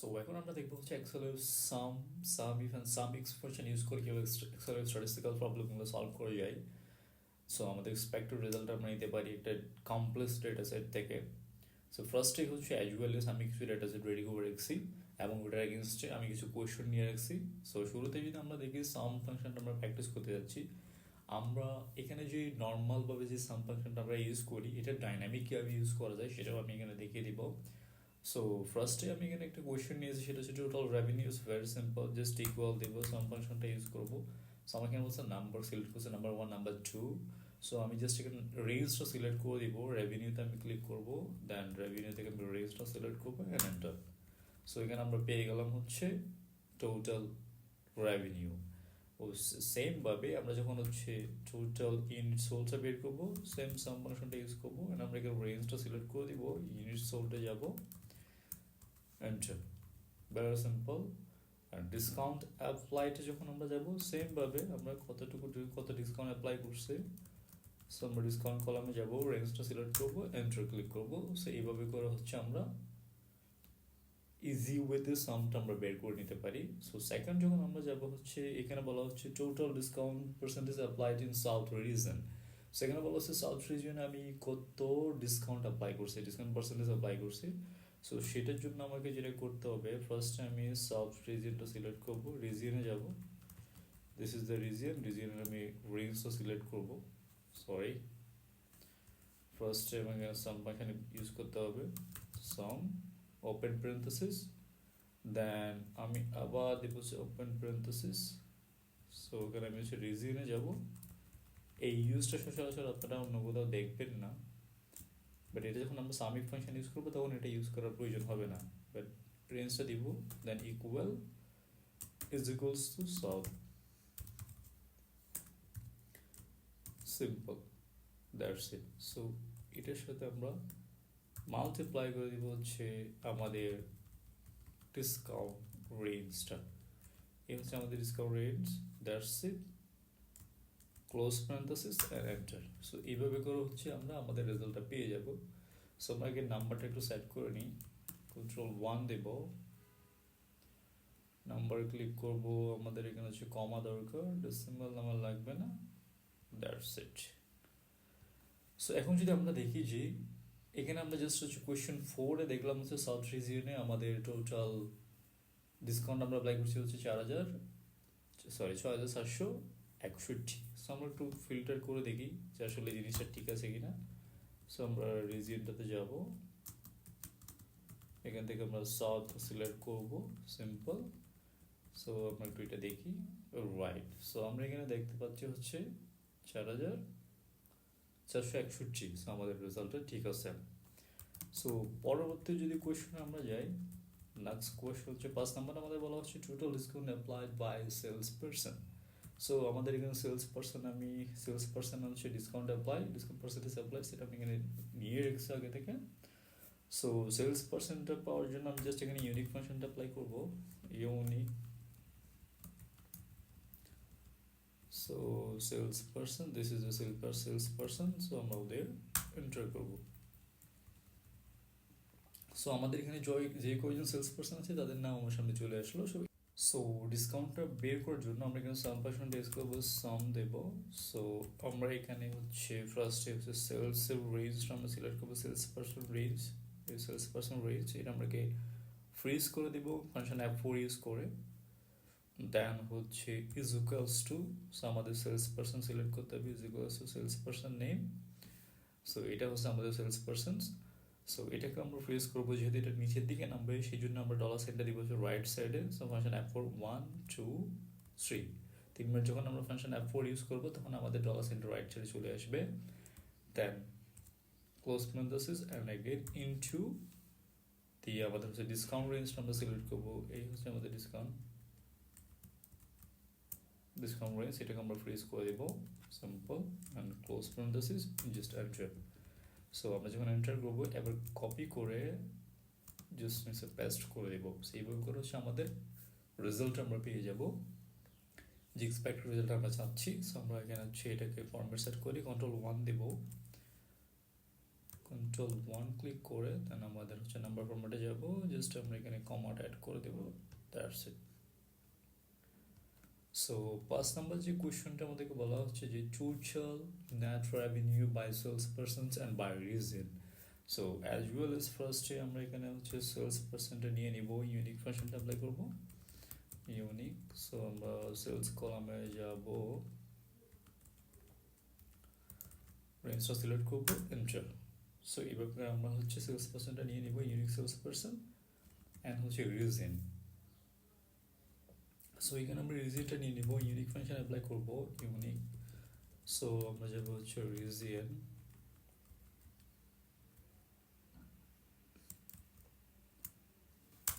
So এখন আমরা দেখবো হচ্ছে এক্সেলের SUMIF and SUMIFS function use করে কীভাবে এক্সেলের স্ট্যাটিস্টিক্যাল প্রবলেমগুলো সলভ করে যায়। সো আমাদের এক্সপেক্টেড রেজাল্ট আমরা নিতে পারি একটা কমপ্লেক্স ডেটা সেট থেকে। সো ফার্স্টে হচ্ছে অ্যাজুয়ালি আমি কিছু ডেটা সেট রেডি করে রাখছি এবং ওটার এগেনস্টে আমি কিছু কোয়েশ্চেন নিয়ে রাখছি। সো শুরুতে যদি আমরা দেখি সাম ফাংশনটা আমরা প্র্যাকটিস করতে যাচ্ছি, আমরা এখানে যে নর্মালভাবে যে সাম ফাংশনটা আমরা ইউজ করি এটা ডাইনামিক কীভাবে ইউজ করা যায় সেটাও আমি এখানে দেখিয়ে দিব। সো ফার্স্টে আমি এখানে একটা কোয়েশ্চেন নিয়েছি, সেটা হচ্ছে total revenues. Very simple, just equal দেবো, সাম ফাংশনটা ইউজ করবো। সো আমাকে এখানে বলছে নাম্বার সিলেক্ট করছে, নাম্বার 1 নাম্বার 2। সো আমি জাস্ট এখানে রেঞ্জটা সিলেক্ট করে দিব, রেভিনিউতে আমি ক্লিক করবো, দেন রেভিনিউ থেকে আমি রেঞ্জটা সিলেক্ট করবো অ্যান্ড এন্টার। সো এখানে আমরা পেয়ে গেলাম হচ্ছে টোটাল রেভিনিউ। ও সেমভাবে আমরা যখন হচ্ছে টোটাল ইউনিট সোলটা বের করবো, সেম সাম ফাংশনটা ইউজ করবো অ্যান্ড আমরা এখানে রেঞ্জটা সিলেক্ট করে দিব, ইউনিট সোলটা যাবো, এন্টার। Very simple. আর ডিসকাউন্ট অ্যাপ্লাইতে যখন আমরা যাব, সেমভাবে আমরা কত ডিসকাউন্ট অ্যাপ্লাই করছে, সো আমরা ডিসকাউন্ট কলামে যাব, রেঞ্জটা সিলেক্ট করবো, এন্টার ক্লিক করবো। সো এইভাবে করে হচ্ছে আমরা ইজি ওয়েতে সামটা আমরা বের করে নিতে পারি। সো সেকেন্ড যখন আমরা যাব হচ্ছে, এখানে বলা হচ্ছে total discount percentage applied in south reason. সেখানে বলা হচ্ছে সাউথ রিজনে আমি কত ডিসকাউন্ট অ্যাপ্লাই করছি, ডিসকাউন্ট পার্সেন্টেজ অ্যাপ্লাই করছি। সো সেটার জন্য আমাকে যেটা করতে হবে, ফার্স্টে আমি সাউথ রিজিয়নটা সিলেক্ট করবো, রিজিয়নে যাব, দিস ইজ দ্য রিজিয়নের আমি রেঞ্জটা সিলেক্ট করব। সরি, ফার্স্টে আমাকে সাম এখানে ইউজ করতে হবে, সাম ওপেন প্যারেনথেসিস, দেন আমি আবার দেবো ওপেন প্যারেনথেসিস। সো ওখানে আমি হচ্ছে রিজিয়নে যাব। এই ইউজটা সচরাচর আপনারা অন্য কোথাও দেখবেন না, বাট এটা যখন আমরা সামিক ফাংশন ইউজ করবো তখন এটা ইউজ করার প্রয়োজন হবে না। বাট রেঞ্জটা দিব, than equal is equals two south, simple, that's it. So এটার সাথে আমরা মাল্টিপ্লাই করে দিব হচ্ছে আমাদের ডিসকাউন্ট রেঞ্জটা। এই হচ্ছে আমাদের discount range, that's it, close parenthesis and enter. So এইভাবে করে হচ্ছে আমরা আমাদের রেজাল্টটা পেয়ে যাব। সো আমরা আগে নাম্বারটা একটু সেট করে নিই, কন্ট্রোল 1 দেব, নাম্বার ক্লিক করব, আমাদের এখানে হচ্ছে কমা দরকার, ডেসিমাল নাম্বার লাগবে না, দ্যাটস ইট। সো এখন যদি আমরা দেখি যে এখানে আমরা জাস্ট হচ্ছে কোয়েশ্চেন 4-এ দেখলাম হচ্ছে সাউথ রিজিয়নে আমাদের টোটাল ডিসকাউন্ট আমরা অ্যাপ্লাই করছি হচ্ছে 6,761। সো আমরা একটু ফিল্টার করে দেখি যে আসলে জিনিসটা ঠিক আছে কিনা। সো আমরা রিজিয়নটাতে যাব, এখান থেকে আমরা সাউথ সিলেক্ট করব, সিম্পল। সো আমরা একটু এটা দেখি, রাইট। সো আমরা এখানে দেখতে পাচ্ছি হচ্ছে 4,461। সো আমাদের রেজাল্টটা ঠিক আছে। সো পরবর্তী যদি কোয়েশ্চেনে আমরা যাই, নেক্সট কোয়েশ্চেন হচ্ছে 5 নাম্বার, আমাদের বলা হচ্ছে total discount applied by sales person. So আমাদের এখানে সেলস পারসন হচ্ছে ডিসকাউন্ট পার্সেন্টেজ অ্যাপ্লাই, সেটা আমি এখানে নিয়ে রেখেছি আগে থেকে। সো সেলস পার্সেন্টটা পাওয়ার জন্য আমি জাস্ট এখানে ইউনিক ফাংশনটা অ্যাপ্লাই করবো, unique. So sales person, this is a sales person. So আমরা ওদের এন্টার করবো। সো আমাদের এখানে যে কয়জন সেলস পার্সন আছে তাদের নাম আমার সামনে চলে আসলো। সো ডিসকাউন্টটা বের করার জন্য আমরা এখানে সাম পার্সেন্ট ইউজ করবো, সাম দেব। সো আমরা এখানে হচ্ছে ফার্স্টে হচ্ছে সেলসের রেঞ্জটা আমরা সিলেক্ট করবো, সেলস পার্সন রেঞ্জ, এটা আমরাকে ফ্রিজ করে দেবো ফাংশন F4 ইউজ করে। দেন হচ্ছে ইজ ইকুয়ালস টু, সো আমাদের সেলস পার্সন সিলেক্ট করতে হবে, is equals to sales person name. So এটা হচ্ছে আমাদের সেলস পার্সন। সো এটাকে আমরা ফ্রিজ করবো, যেহেতু এটা নিচের দিকে নামবে সেই জন্য আমরা ডলার সাইনটা দিব হচ্ছে রাইট সাইডে। সো ফাংশন F4 1 2 3, 3 মিনিট যখন আমরা ফাংশন F4 ইউজ করবো তখন আমাদের ডলার সাইনটা রাইট সাইডে চলে আসবে। Then close parenthesis and again into দিয়ে আমাদের হচ্ছে ডিসকাউন্ট রেঞ্জটা আমরা সিলেক্ট করবো, এই হচ্ছে আমাদের ডিসকাউন্ট রেঞ্জ, এটাকে আমরা ফ্রিজ করে দেবো, simple, and close parenthesis, just enter. So আমরা যখন এন্টার করবো এবার কপি করে জাস্ট নিচে পেস্ট করে দেবো। সেইভাবে করে হচ্ছে আমাদের রেজাল্ট আমরা পেয়ে যাব, যে এক্সপেক্টেড রেজাল্ট আমরা চাচ্ছি। সো আমরা এখানে হচ্ছে এটাকে ফরম্যাট সেট করি, কন্ট্রোল 1 দেব, Ctrl+1 ক্লিক করে দেন আমাদের হচ্ছে নাম্বার ফরম্যাটে যাব, জাস্ট আমরা এখানে কমাটা অ্যাড করে দেব, দ্যাটস ইট। সো 5 নাম্বার যে কোয়েশ্চনটা আমাদেরকে বলা হচ্ছে যে total net revenue by sales persons and by region. So as well as ফার্স্টে আমরা এখানে হচ্ছে সেলস পার্সনটা নিয়ে নিব, ইউনিক ফাংশনটা অ্যাপ্লাই করব, ইউনিক। সো আমরা সেলস কলামে যাব, রেঞ্জটা সিলেক্ট করব, এন্টার। সো এইভাবে আমরা হচ্ছে সেলস পার্সনটা নিয়ে নিব, ইউনিক সেলস পার্সন অ্যান্ড হচ্ছে রিজন। সো এখানে আমরা রিজিয়নটা নিয়ে নিব, ইউনিক ফাংশন অ্যাপ্লাই করব, ইউনিক। সো আমরা যাব হচ্ছে রিজিয়ন,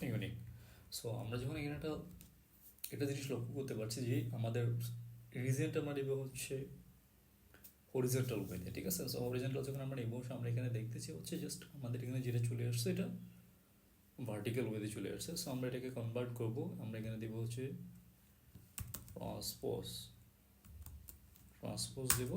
ইউনিক। সো আমরা যখন এখানে একটা জিনিস লক্ষ্য করতে পারছি যে আমাদের রিজিয়নটা আমরা নেব হচ্ছে হরিজন্টাল ওয়েতে, ঠিক আছে। সো হরিজন্টাল যখন আমরা নেব, আমরা এখানে দেখতেছি হচ্ছে জাস্ট আমাদের এখানে যেটা চলে আসছে এটা ভার্টিক্যাল ওয়েতে চলে আসছে। সো আমরা এটাকে কনভার্ট করব, আমরা এখানে দেব হচ্ছে ট্রান্সপোজ দেব,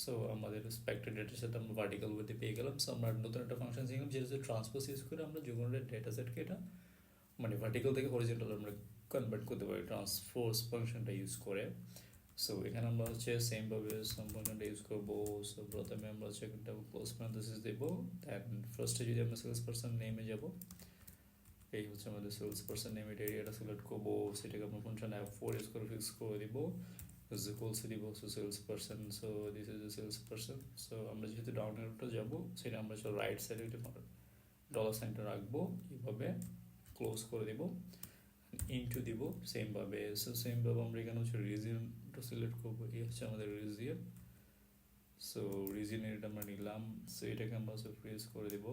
সো আমাদের স্পেক্টেড ডেটার সাথে আমরা ভার্টিক্যাল ওয়েতে পেয়ে গেলাম। সো আমরা নতুন একটা ফাংশন শিখলাম যেটা হচ্ছে ট্রান্সপোজ ইউজ করে আমরা যে কোনো ডেটা সেটকে এটা মানে ভার্টিক্যাল থেকে হরিজন্টাল আমরা কনভার্ট করতে পারি ট্রান্সপোজ ফাংশনটা ইউজ করে। সো এখানে আমরা হচ্ছে সেমভাবে সাম ফাংশনটা ইউজ করবো। সো প্রথমে আমরা হচ্ছে একটা ক্লোজ প্যারেনথেসিস দেবো, দেন ফার্স্টে যদি আমরা সেলস পারসন নেমে যাব, এই হচ্ছে আমাদের সেলস পারসন নেম, এটা এরিয়াটা সিলেক্ট করবো, সেটাকে আমরা ফাংশন F4 ইউজ করে ফিক্স করে দিব, is equals to দিব sales person. So this is the sales person. So আমরা যেহেতু ডাউন অ্যারোটা যাব, সেটা আমরা রাইট সাইডে ডলার সাইনটা রাখবো, এইভাবে ক্লোজ করে দিব, ইনটু দিব সেমভাবে। সো সেমভাবে আমরা এখানে হচ্ছে রিজিয়নটা সিলেক্ট করবো, এই হচ্ছে আমাদের রিজিয়ন। সো রিজিয়নের এটা আমরা নিলাম, সো এটাকে আমরা হচ্ছে ফ্রিজ করে দিব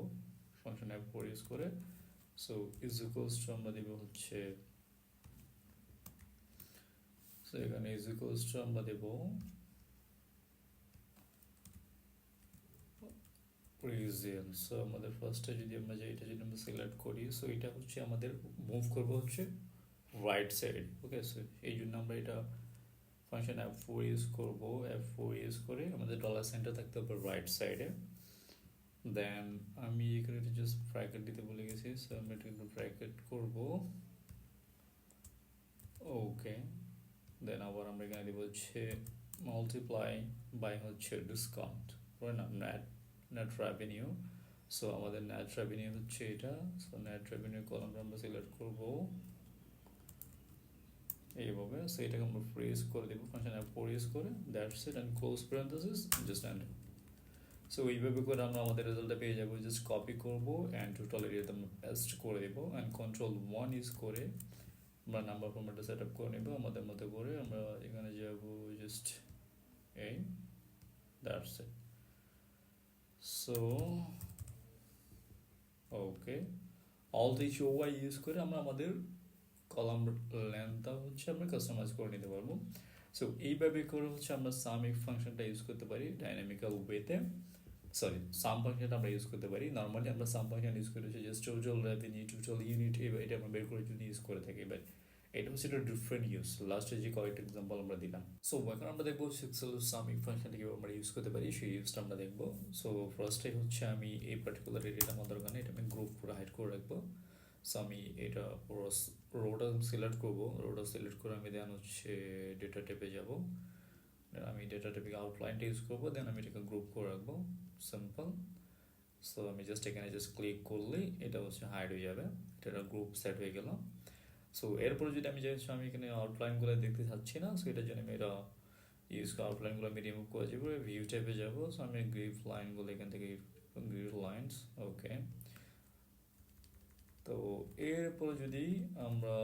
ফাংশন F4 ইউজ করে। সো ইজ ইকুয়ালস টু আমরা দিব হচ্ছে, সো এখানে ইজ ইকুয়ালস টু আমরা দেব রিজিয়ন। সো আমাদের ফার্স্টে যদি আমরা এটা যদি আমরা সিলেক্ট করি, সো এটা হচ্ছে আমাদের মুভ করবো হচ্ছে রাইট সাইড, ওকে। সো এই জন্য আমরা এটা ফাংশন F4 ইউজ করবো, F4 ইউজ করে আমাদের ডলার সাইনটা থাকতে হবে রাইট সাইডে। দেন আমি এখানে জাস্ট ব্র্যাকেট দিতে ভুলে গেছি, সো আমি এটা কিন্তু ব্র্যাকেট করবো, ওকে। দেন আবার আমরা এখানে দিব হচ্ছে মাল্টিপ্লাই বাই হচ্ছে ডিসকাউন্ট, না নেট রেভিনিউ। সো আমাদের নেট রেভিনিউ হচ্ছে এটা। সো নেট রেভিনিউ কলামটা আমরা সিলেক্ট করবো এইভাবে। সো এটাকে আমরা ফ্রিজ করে দেবো ফাংশন F4 ইউজ করে, that's it, and close parenthesis, just enter. So এইভাবে করে আমরা আমাদের রেজাল্টটা পেয়ে যাবো। জাস্ট কপি করবো অ্যান্ড টোটাল এরিয়াতে আমরা পেস্ট করে দেবো, অ্যান্ড Ctrl+1 ইউজ করে আমরা নাম্বার ফরম্যাটটা সেট আপ করে নেবো আমাদের মতো করে। আমরা এখানে যাব জাস্ট এই, that's it. So okay, all this Y use করে আমরা আমাদের কলাম লেন্থটা হচ্ছে আমরা কাস্টমাইজ করে নিতে পারবো। সো এইভাবে করে হচ্ছে আমরা সামিফ ফাংশনটা ইউজ করতে পারি ডাইনামিক্যাল ওয়েতে, সরি সাম ফাংশনটা আমরা ইউজ করতে পারি। নর্মালি আমরা সাম ফাংশন ইউজ করে হচ্ছে just total revenue, total unit, এটা আমরা বের করে যদি ইউজ করে থাকি, বাট এটা হচ্ছে একটা ডিফারেন্ট ইউজ। লাস্টে যে কয়েকটা এক্সাম্পল আমরা দিলাম। সো এখন আমরা দেখবো সামিফ ফাংশনটা কীভাবে আমরা ইউজ করতে পারি, সেই ইউজটা আমরা দেখবো। সো ফার্স্টে হচ্ছে আমি এই পার্টিকুলার এরিয়াটা আমার দরকার নেই, এটা আমি গ্রুপ করে হাইড করে রাখবো। সো আমি এটা পুরো রোটা সিলেক্ট করবো, রোটা সিলেক্ট করে আমি দেন হচ্ছে ডেটা টেপে যাব, আমি ডেটা টেপে আউটলাইনটা ইউজ করবো, দেন আমি এটাকে গ্রুপ করে রাখবো, সিম্পল। সো আমি জাস্ট এখানে জাস্ট ক্লিক করলেই এটা হচ্ছে হাইড হয়ে যাবে, এটা গ্রুপ সেট হয়ে গেল। সো এরপরে যদি আমি চাইছি আমি এখানে আউটলাইনগুলো দেখতে চাচ্ছি না, সো এটার জন্য আমি এটা ইউজ করে আউটলাইনগুলো আমি রিমুভ করে যাবো, ভিউ টাইপে যাবো। সো আমি গ্রিফ লাইনগুলো এখান থেকে গ্রিফ লাইনস, ওকে। তো এরপর যদি আমরা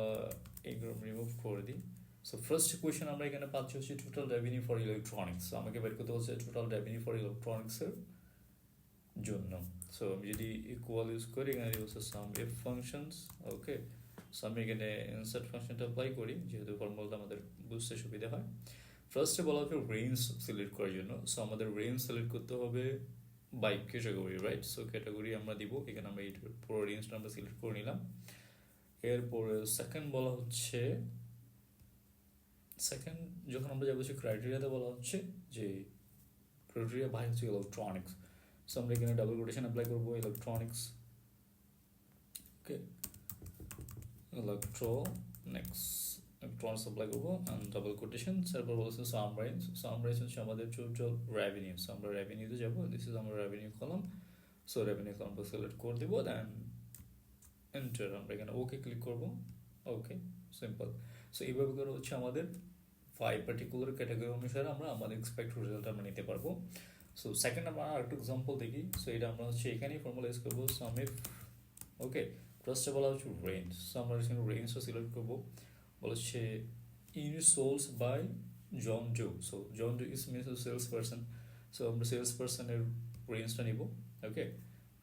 এগুলো রিমুভ করে দিই, সো ফার্স্ট কোয়েশ্চেন আমরা এখানে পাচ্ছি হচ্ছে টোটাল রেভিনিউ ফর ইলেকট্রনিক্স। আমাকে বের করতে হচ্ছে টোটাল রেভিনিউ ফর ইলেকট্রনিক্সের জন্য। সো আমি যদি ইকুয়াল ইউজ করি, এখানে হচ্ছে SUMIF ফাংশনস, ওকে। সো আমি এখানে ইনসার্ট ফাংশনটা অ্যাপ্লাই করি, যেহেতু ফর্মুলাটা আমাদের বুঝতে সুবিধা হয়। ফার্স্টে বলা হচ্ছে রেঞ্জ সিলেক্ট করার জন্য। সো আমাদের রেঞ্জ সিলেক্ট করতে হবে by category, right. So category আমরা দিব, এখানে আমরা এই পুরো রেঞ্জটা আমরা সিলেক্ট করে নিলাম। এরপরে সেকেন্ড বলা হচ্ছে সেকেন্ড যখন আমরা যাবো সে ক্রাইটেরিয়াতে বলা হচ্ছে যে ক্রাইটেরিয়া বাই হচ্ছে ইলেকট্রনিক্স, সো আমরা এখানে ডাবল কোটেশন অ্যাপ্লাই করবো ইলেকট্রনিক্স, ওকে ইলেকট্রনিক্স ইলেকট্রনিক্স অ্যাপ্লাই করবো অ্যান্ড ডাবল কোটেশন। তারপর বলছে সাম রেঞ্জ হচ্ছে আমাদের টোটাল রেভিনিউ, সো আমরা রেভিনিউতে যাবো, দিস ইজ আমার রেভিনিউ কলাম, সো রেভিনিউ কলামটা সিলেক্ট করে দেবো, দেন এন্টার, আমরা এখানে ওকে ক্লিক করবো, ওকে সিম্পল। সো এইভাবে করে হচ্ছে আমাদের 5 পার্টিকুলার ক্যাটাগরি অনুসারে আমরা আমাদের এক্সপেক্টেড রেজাল্ট আমরা নিতে পারবো। সো সেকেন্ড আমরা আরেকটু এক্সাম্পল দেখি, সো এটা আমরা হচ্ছে এখানেই ফর্মালাইজ করবো সামিফ, ওকে ফার্স্টে বলা হচ্ছে রেঞ্জ, সো আমরা এখানে রেঞ্জটা সিলেক্ট করবো, বলা হচ্ছে unit sold by John Joe, so John Doe is means sales person, so আমরা সেলস পার্সনের রেঞ্জটা নিব, ওকে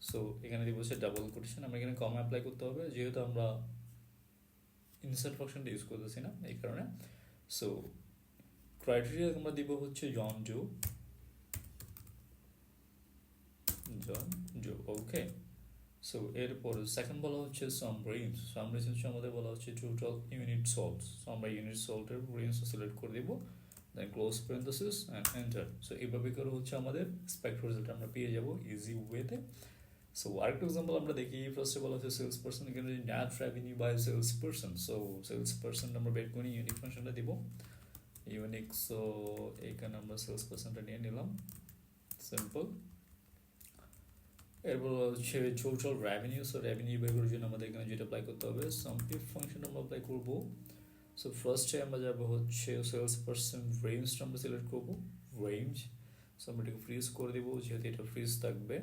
সো এখানে দিব হচ্ছে ডাবল কোটেশন, আমরা এখানে কমা অ্যাপ্লাই করতে হবে যেহেতু আমরা ইনসার্ট ফাংশনটা ইউজ করতেছি না এই কারণে। সো ক্রাইটেরিয়া আমরা দিব হচ্ছে জন জো, ওকে সো এরপর সেকেন্ড বলা হচ্ছে সাম রেঞ্জ, সাম রেঞ্জ হচ্ছে আমাদের বলা হচ্ছে টোটাল ইউনিট সোল্টস, সো আমরা ইউনিট সোল্টের রেঞ্জটা সিলেক্ট করে দিব, then close parenthesis and enter. So এইভাবে করে হচ্ছে আমাদের এক্সপেক্ট রেজাল্ট আমরা পেয়ে যাব ইজি ওয়েতে। সো আরেকটা এক্সাম্পল আমরা দেখি, ফার্স্টে বলা হচ্ছে সেলস পার্সন, এখানে net revenue by sales person, so sales person আমরা বের করে ইউনিক ফাংশনটা দিব ইউনিক, সো এখানে আমরা সেলস পার্সনটা নিয়ে নিলাম, সিম্পল। এরপর হচ্ছে টোটাল রেভিনিউ, সো রেভিনিউ বের করার জন্য আমাদের এখানে যেটা অ্যাপ্লাই করতে হবে সামইফ ফাংশন আমরা অ্যাপ্লাই করবো। সো ফার্স্টে আমরা যাবো হচ্ছে সেলস পার্সন রেঞ্জটা আমরা সিলেক্ট করবো, রেঞ্জ, সো আমরা এটাকে ফ্রিজ করে দেবো যেহেতু এটা ফ্রিজ থাকবে।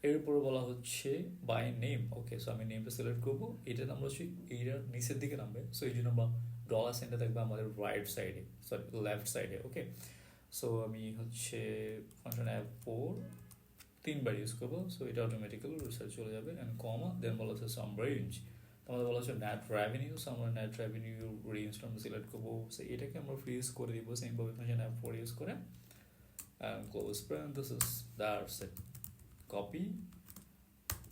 এরপরে বলা হচ্ছে বাই নেম, ওকে সো আমি নেমটা সিলেক্ট করবো, এটা আমরা হচ্ছে এইটার নিচের দিকে নামবে, সো এই জন্য আমরা ডলার সাইনটা থাকবে আমাদের রাইট সাইডে, সরি লেফট সাইডে, ওকে সো আমি হচ্ছে ফাংশন F4 3বার ইউজ করবো, সো এটা অটোমেটিক্যালি রিসার্চ চলে যাবে অ্যান্ড কমা, দেন বলা হচ্ছে সাম রেঞ্জ, আমাদের বলা হচ্ছে নেট রেভিনিউ, সো আমরা নেট রেভিনিউ রেঞ্জটা আমরা সিলেক্ট করবো, সো এটাকে আমরা ফ্রিজ করে দিব সেমভাবে ফাংশন F4 ইউজ করে and close parenthesis, that's it, copy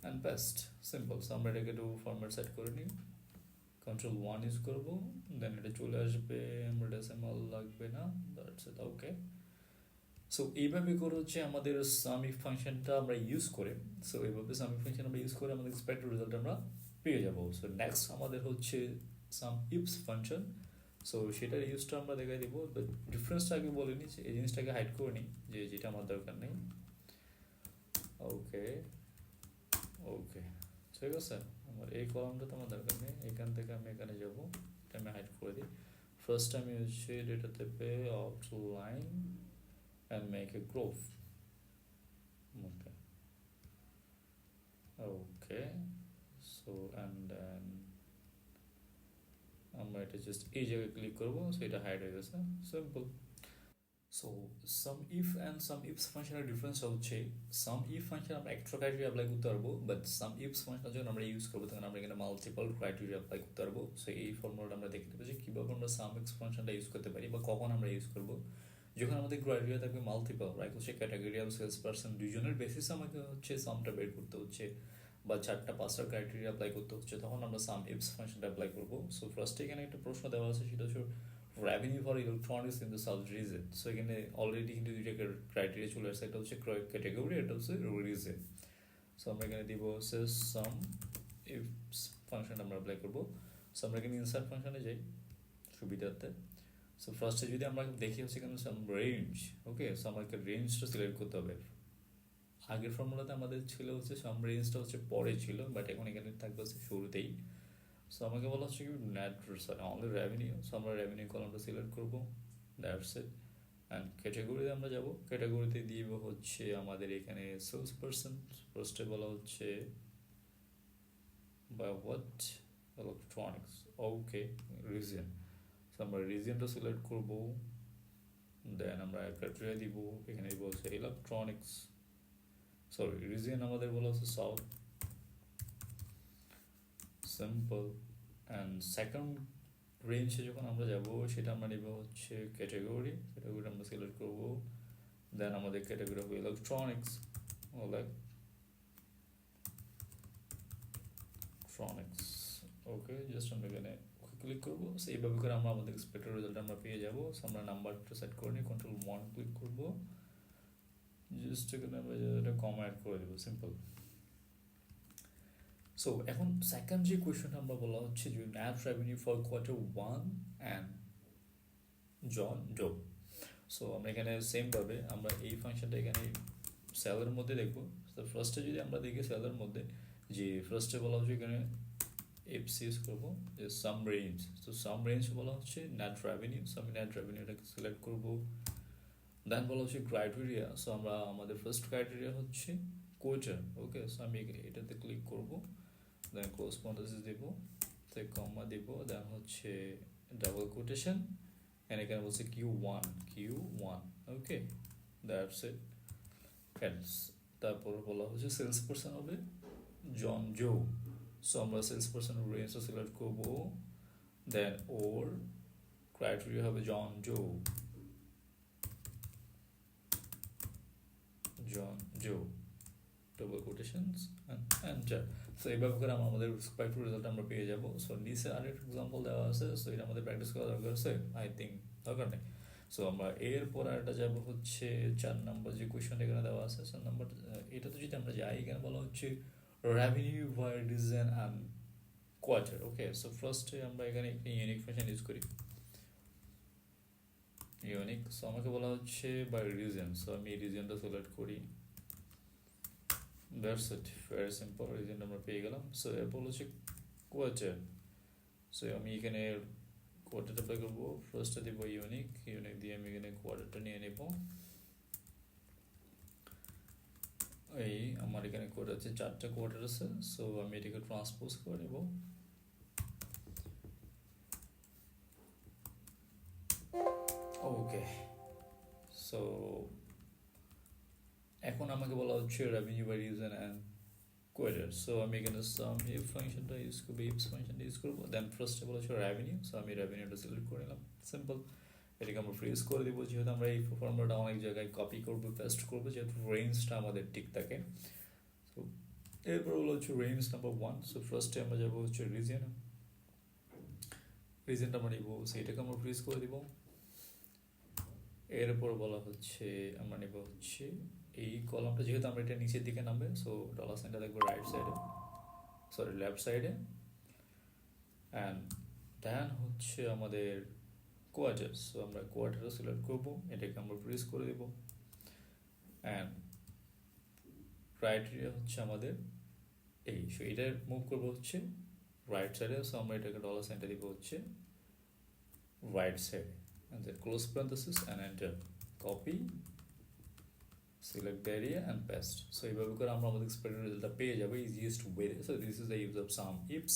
and paste, simple. So আমরা এটাকে একটু ফরম্যাট সেট করে নিই, Ctrl+1 ইউজ করবো, দেন এটা চলে আসবে, আমরা ডেসিমাল লাগবে না, দ্যাটস ইট, ওকে সো এইভাবে করে হচ্ছে আমাদের সামিফ ফাংশনটা আমরা ইউজ করে, সো এইভাবে সামিফ ফাংশন আমরা ইউজ করে আমাদের এক্সপেক্টেড রেজাল্ট আমরা পেয়ে যাবো। সো নেক্সট আমাদের হচ্ছে সামইফস ফাংশন, সো সেটার ইউজটা আমরা দেখাই দিব, বাট ডিফারেন্সটা আগে বলে নিই, এই জিনিসটাকে হাইড করে নিই যে যেটা আমার দরকার নেই, ওকে ওকে ঠিক আছে, আমার এই কলামটা তো আমার দরকার নেই, এখান থেকে আমি এখানে যাবো, এটা আমি হাইড করে দিই। ফার্স্ট আমি হচ্ছে ডেটাতে pay outline and make a growth, okay so and then আমরা এটা জাস্ট এই জায়গায় ক্লিক করবো, সো এটা হাইড হয়ে গেছে, simple. So some if and some ifs ফাংশনের ডিফারেন্স হচ্ছে সাম ইফ ফাংশন আমরা এক্সট্রা ক্রাইটেরিয়া অ্যাপ্লাই করতে পারবো, বাট সাম ইফস ফাংশনের জন্য আমরা ইউজ করবো তখন আমরা এখানে মাল্টিপল ক্রাইটেরিয়া অ্যাপ্লাই করতে পারবো। সো এই ফর্মুলাটা আমরা দেখতে পাচ্ছি কীভাবে আমরা সাম ইফস ফাংশনটা ইউজ করতে পারি বা কখন আমরা ইউজ করবো, যখন আমাদের ক্রাইটেরিয়া থাকবে মাল্টিপল, রাইট হচ্ছে ক্যাটাগরি আর সেলস পার্সন দুজনের বেসিসে আমাকে হচ্ছে সামটা বের করতে হচ্ছে বা 4টা 5টা ক্রাইটেরিয়া অ্যাপ্লাই করতে হচ্ছে, তখন আমরা সাম ইফস ফাংশনটা অ্যাপ্লাই করবো। সো ফার্স্টে এখানে একটা প্রশ্ন দেওয়া আছে, সেটা হচ্ছে revenue for electronics in the south reason, so এখানে অলরেডি কিন্তু দুইটা ক্রাইটেরিয়া চলে আসছে, একটা হচ্ছে ক্যাটাগরি, এটা হচ্ছে রিজন। সো আমরা এখানে দিব হচ্ছে সাম ইফস ফাংশন আমরা অ্যাপ্লাই করবো। সো আমরা এখানে ইনসার্ট ফাংশনে যাই সুবিধার্থে। সো ফার্স্টে যদি আমরা দেখি হচ্ছে এখানে সাম রেঞ্জ, ওকে সো আমাকে রেঞ্জটা সিলেক্ট করতে হবে, আগের ফর্মুলাতে আমাদের ছিল হচ্ছে সাম রেঞ্জটা হচ্ছে পরে ছিল, বাট এখন এখানে থাকবে হচ্ছে শুরুতেই। সো আমাকে বলা হচ্ছে কি net sorry only revenue, so আমরা রেভিনিউ কলামটা সিলেক্ট করবো, দ্যাটস ইট। অ্যান্ড ক্যাটাগরিতে আমরা যাব, ক্যাটাগরিতে দিব হচ্ছে আমাদের এখানে সেলস পার্সন, ফার্স্টে বলা হচ্ছে by what electronics, okay region, so আমরা রিজনটা সিলেক্ট করবো, দেন আমরা ক্রাইটেরিয়া দিব, এখানে দিব হচ্ছে ইলেকট্রনিক্স, সরি রিজন আমাদের বলা হচ্ছে সাউথ, সিম্পল। অ্যান্ড সেকেন্ড রেঞ্জে যখন আমরা যাব সেটা আমরা নিব হচ্ছে ক্যাটাগরি, ক্যাটাগরি আমরা সিলেক্ট করবো, দেন আমাদের ক্যাটাগরি হবে ইলেকট্রনিক্স, ইলেকট্রনিক্স, ওকে জাস্ট আমরা এখানে ক্লিক করবো। সো এইভাবে করে আমরা আমাদের এক্সপেক্টেড রেজাল্ট আমরা পেয়ে যাবো। সো আমরা নাম্বারটা সেট করে নিই, Ctrl+1 ক্লিক করবো, জাস্ট এখানে আমরা এটা কমা অ্যাড করে দেবো, সিম্পল। সো এখন সেকেন্ড যে কোয়েশ্চনটা আমরা বলা হচ্ছে যে net revenue for Q1 and John Doe. So আমরা এখানে সেমভাবে আমরা এই ফাংশনটা এখানে সেলের মধ্যে দেখবো। তো ফার্স্টে যদি আমরা দেখি সেলের মধ্যে যে ফার্স্টে বলা হচ্ছে এখানে এফস ইউজ করবো যে সাম রেঞ্জ। তো সাম রেঞ্জ বলা হচ্ছে নেট রেভিনিউ। সো আমি নেট রেভিনিউটাকে সিলেক্ট করবো। দেন বলা হচ্ছে ক্রাইটেরিয়া। সো আমরা আমাদের ফার্স্ট ক্রাইটেরিয়া হচ্ছে কোয়ার্টার। ওকে, সো আমি এটাতে ক্লিক করবো, দেন ক্লোজ প্যারেনথেসিস দেবো, তো কমা দেবো, দেন হচ্ছে ডাবল কোটেশন, এন্ড এখানে বলছে Q1। Okay, that's it. Ends তারপর বলা হচ্ছে সেলস পারসন হবে জন জো। সো আমরা সেলস পারসন রেঞ্জটা সিলেক্ট করবো, দেন ওর ক্রাইটেরিয়া হবে John Joe. Double quotations enter. So এইভাবে করে আমরা আমাদের এক্সপেক্টেড রেজাল্ট আমরা পেয়ে যাবো। সো নিচে আরেকটা এক্সাম্পল দেওয়া আছে, সো এটা আমাদের প্র্যাকটিস করা দরকার আছে, আই থিঙ্ক দরকার নেই। সো আমরা এরপর আরেকটা যাবো হচ্ছে 4 নম্বর যে কোয়েশ্চেন এখানে দেওয়া আছে। 4 নম্বর এটাতে যদি আমরা যাই, এখানে বলা হচ্ছে revenue by region and quarter. Okay, so ফার্স্টে আমরা এখানে একটি ইউনিক ফাংশন ইউজ করি, ইউনিক। সো আমাকে বলা হচ্ছে বাই রিজন। সো আমি এই রিজনটা সিলেক্ট করি, দ্যাটস ইট, ভেরি সিম্পল। রিজনটা আমরা পেয়ে গেলাম। সো এরপর হচ্ছে কোয়ার্টার। সো আমি এখানে কোয়ার্টারটা অ্যাপ্লাই করবো, ফার্স্টে দেবো ইউনিক দিয়ে আমি এখানে কোয়ার্টারটা নিয়ে নেব। এই আমার এখানে কোয়ার্টার আছে, 4টা কোয়ার্টার আছে। সো আমি এটাকে ট্রান্সপোজ করে নেব। ওকে, সো এখন আমাকে বলা হচ্ছে revenue by region and quarter. So আমি এখানে SUMIF ফাংশনটা ইউজ করবো, ইফস ফাংশনটা ইউজ করবো। দেন ফার্স্টে বলা হচ্ছে রেভিনিউ। সো আমি রেভিনিউটা সিলেক্ট করে নিলাম, সিম্পল। এটাকে আমরা ফ্রিজ করে দেবো, যেহেতু আমরা এই ফর্মুলাটা অনেক জায়গায় কপি করবো, পেস্ট করবো, যেহেতু রেঞ্জটা আমাদের ঠিক থাকে। সো এরপর হলো হচ্ছে রেঞ্জ নাম্বার 1। সো ফার্স্টে আমরা যাবো হচ্ছে রিজনটা আমরা নিবো, সেইটাকে আমরা ফ্রিজ করে দিব। এরপর বলা হচ্ছে আমরা নেব হচ্ছে এই কলামটা, যেহেতু আমরা এটা নিচের দিকে নামবে, সো ডলার সাইনটা দেখবো রাইট সাইডে, সরি লেফট সাইডে। অ্যান্ড দেন হচ্ছে আমাদের কোয়ার্টার। সো আমরা কোয়ার্টারও সিলেক্ট করবো, এটাকে আমরা ফ্রিজ করে দেবো। অ্যান্ড ক্রাইটেরিয়া হচ্ছে আমাদের এই, সো এটা মুভ করবো হচ্ছে রাইট সাইডে। সো আমরা এটাকে ডলার সাইনটা দিব হচ্ছে রাইট সাইডে, and then close parenthesis and enter, copy, select the area and paste. So এইভাবে করে আমরা আমাদের এক্সপেক্টেড রেজাল্টটা পেয়ে যাবো easiest way. So this is the use of SUMIFS.